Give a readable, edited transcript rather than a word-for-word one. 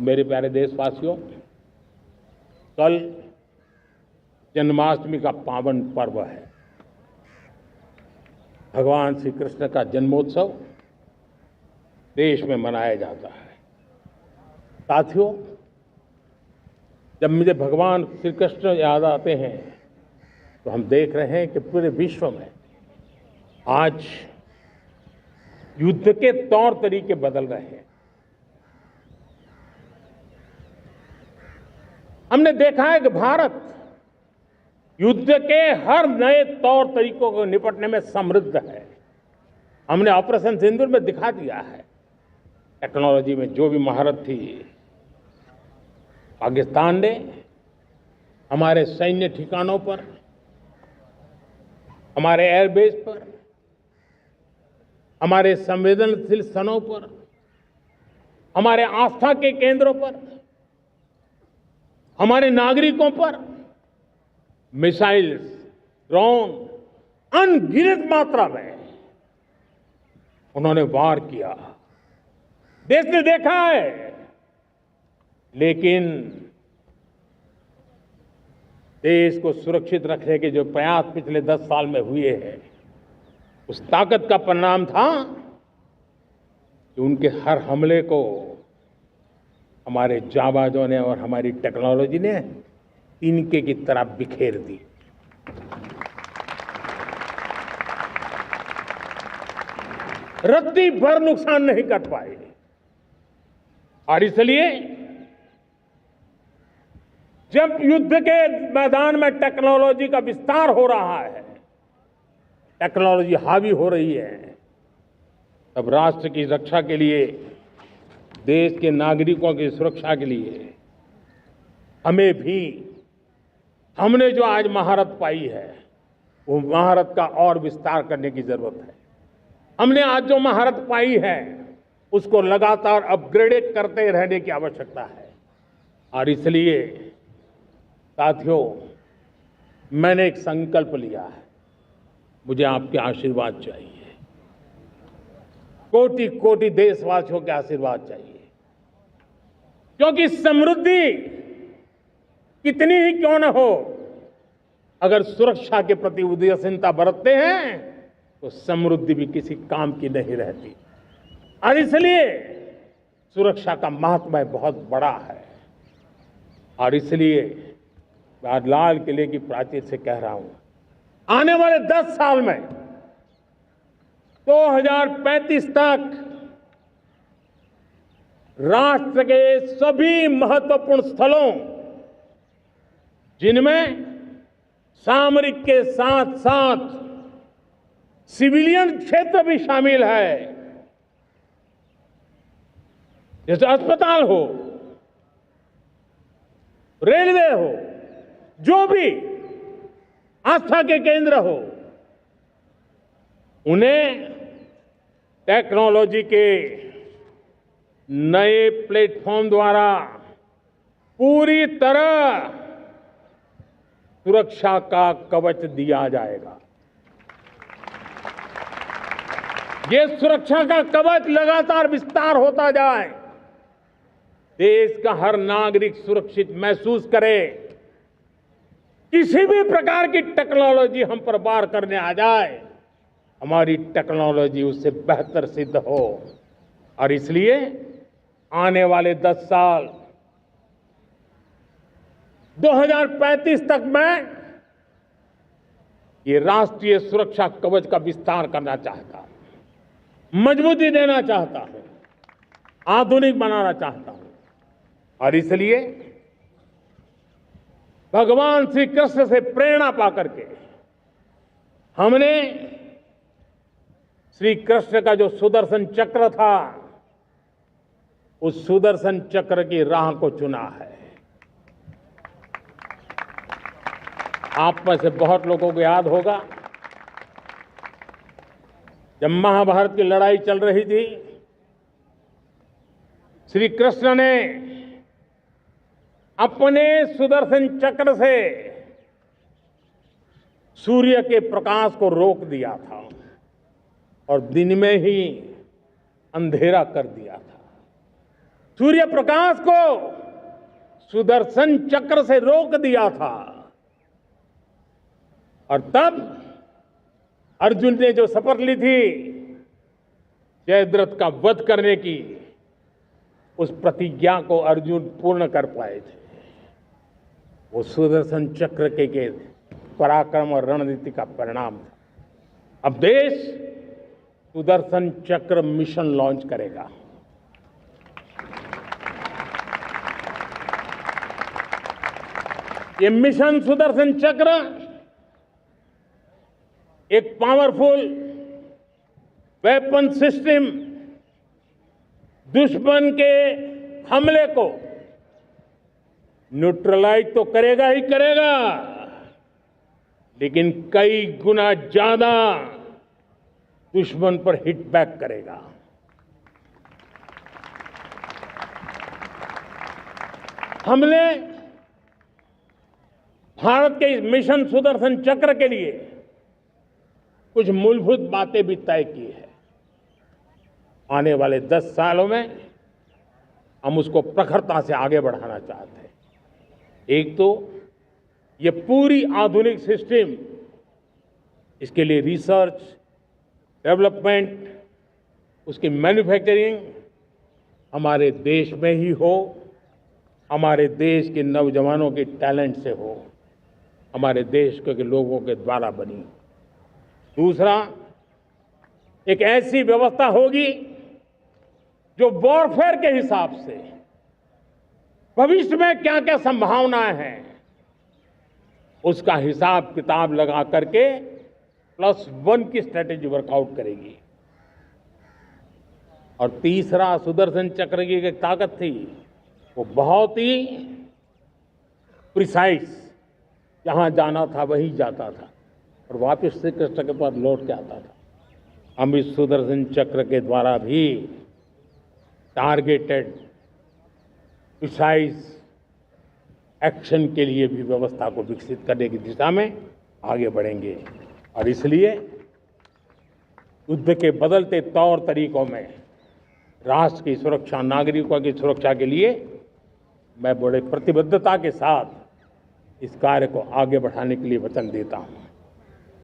मेरे प्यारे देशवासियों, कल जन्माष्टमी का पावन पर्व है। भगवान श्री कृष्ण का जन्मोत्सव देश में मनाया जाता है। साथियों, जब मुझे भगवान श्री कृष्ण याद आते हैं तो हम देख रहे हैं कि पूरे विश्व में आज युद्ध के तौर तरीके बदल रहे हैं। हमने देखा है कि भारत युद्ध के हर नए तौर तरीकों को निपटने में समृद्ध है। हमने ऑपरेशन सिंदूर में दिखा दिया है। टेक्नोलॉजी में जो भी महारत थी, पाकिस्तान ने हमारे सैन्य ठिकानों पर, हमारे एयरबेस पर, हमारे संवेदनशील स्थानों पर, हमारे आस्था के केंद्रों पर, हमारे नागरिकों पर मिसाइल्स, ड्रोन अनगिनत मात्रा में उन्होंने वार किया। देश ने देखा है, लेकिन देश को सुरक्षित रखने के जो प्रयास पिछले 10 साल में हुए हैं, उस ताकत का परिणाम था कि उनके हर हमले को हमारे जाबाजों ने और हमारी टेक्नोलॉजी ने तिनके की तरह बिखेर दी। रत्ती भर नुकसान नहीं कर पाए। और इसलिए जब युद्ध के मैदान में टेक्नोलॉजी का विस्तार हो रहा है, टेक्नोलॉजी हावी हो रही है, तब राष्ट्र की रक्षा के लिए, देश के नागरिकों की सुरक्षा के लिए हमें भी, हमने जो आज महारत पाई है, वो महारत का और विस्तार करने की जरूरत है। हमने आज जो महारत पाई है, उसको लगातार अपग्रेड करते रहने की आवश्यकता है। और इसलिए साथियों, मैंने एक संकल्प लिया है। मुझे आपके आशीर्वाद चाहिए, कोटि कोटि देशवासियों के आशीर्वाद चाहिए, क्योंकि समृद्धि कितनी ही क्यों न हो, अगर सुरक्षा के प्रति उदासीनता बरतते हैं तो समृद्धि भी किसी काम की नहीं रहती। और इसलिए सुरक्षा का महत्व बहुत बड़ा है। और इसलिए मैं आज लाल किले की प्राचीर से कह रहा हूं, आने वाले 10 साल में 2035 तक राष्ट्र के सभी महत्वपूर्ण स्थलों, जिनमें सामरिक के साथ साथ सिविलियन क्षेत्र भी शामिल है, जैसे अस्पताल हो, रेलवे हो, जो भी आस्था के केंद्र हो, उन्हें टेक्नोलॉजी के नए प्लेटफॉर्म द्वारा पूरी तरह सुरक्षा का कवच दिया जाएगा। ये सुरक्षा का कवच लगातार विस्तार होता जाए, देश का हर नागरिक सुरक्षित महसूस करे। किसी भी प्रकार की टेक्नोलॉजी हम पर वार करने आ जाए, हमारी टेक्नोलॉजी उससे बेहतर सिद्ध हो। और इसलिए आने वाले 10 साल 2035 तक मैं ये राष्ट्रीय सुरक्षा कवच का विस्तार करना चाहता हूं, मजबूती देना चाहता हूं, आधुनिक बनाना चाहता हूं। और इसलिए भगवान श्री कृष्ण से प्रेरणा पाकर के हमने श्री कृष्ण का जो सुदर्शन चक्र था, उस सुदर्शन चक्र की राह को चुना है। आप में से बहुत लोगों को याद होगा, जब महाभारत की लड़ाई चल रही थी, श्री कृष्ण ने अपने सुदर्शन चक्र से सूर्य के प्रकाश को रोक दिया था और दिन में ही अंधेरा कर दिया था। सूर्य प्रकाश को सुदर्शन चक्र से रोक दिया था और तब अर्जुन ने जो शपथ ली थी जयद्रथ का वध करने की, उस प्रतिज्ञा को अर्जुन पूर्ण कर पाए थे। वो सुदर्शन चक्र के पराक्रम और रणनीति का परिणाम था। अब देश सुदर्शन चक्र मिशन लॉन्च करेगा। ये मिशन सुदर्शन चक्र एक पावरफुल वेपन सिस्टम दुश्मन के हमले को न्यूट्रलाइज तो करेगा ही करेगा, लेकिन कई गुना ज्यादा दुश्मन पर हिट बैक करेगा। हमने भारत के इस मिशन सुदर्शन चक्र के लिए कुछ मूलभूत बातें भी तय की है। आने वाले 10 सालों में हम उसको प्रखरता से आगे बढ़ाना चाहते हैं। एक तो ये पूरी आधुनिक सिस्टम, इसके लिए रिसर्च, डेवलपमेंट, उसकी मैन्युफैक्चरिंग हमारे देश में ही हो, हमारे देश के नौजवानों के टैलेंट से हो, हमारे देश के लोगों के द्वारा बनी। दूसरा, एक ऐसी व्यवस्था होगी जो वॉरफेयर के हिसाब से भविष्य में क्या क्या संभावनाएं हैं उसका हिसाब किताब लगा करके +1 की स्ट्रेटेजी वर्कआउट करेगी। और तीसरा, सुदर्शन चक्र की एक ताकत थी, वो बहुत ही प्रिसाइज, जहां जाना था वहीं जाता था और वापस श्री कृष्ण के पास लौट के आता था। हम इस सुदर्शन चक्र के द्वारा भी टारगेटेड प्रिसाइज एक्शन के लिए भी व्यवस्था को विकसित करने की दिशा में आगे बढ़ेंगे। और इसलिए युद्ध के बदलते तौर तरीकों में राष्ट्र की सुरक्षा, नागरिकों की सुरक्षा के लिए मैं बड़े प्रतिबद्धता के साथ इस कार्य को आगे बढ़ाने के लिए वचन देता हूं।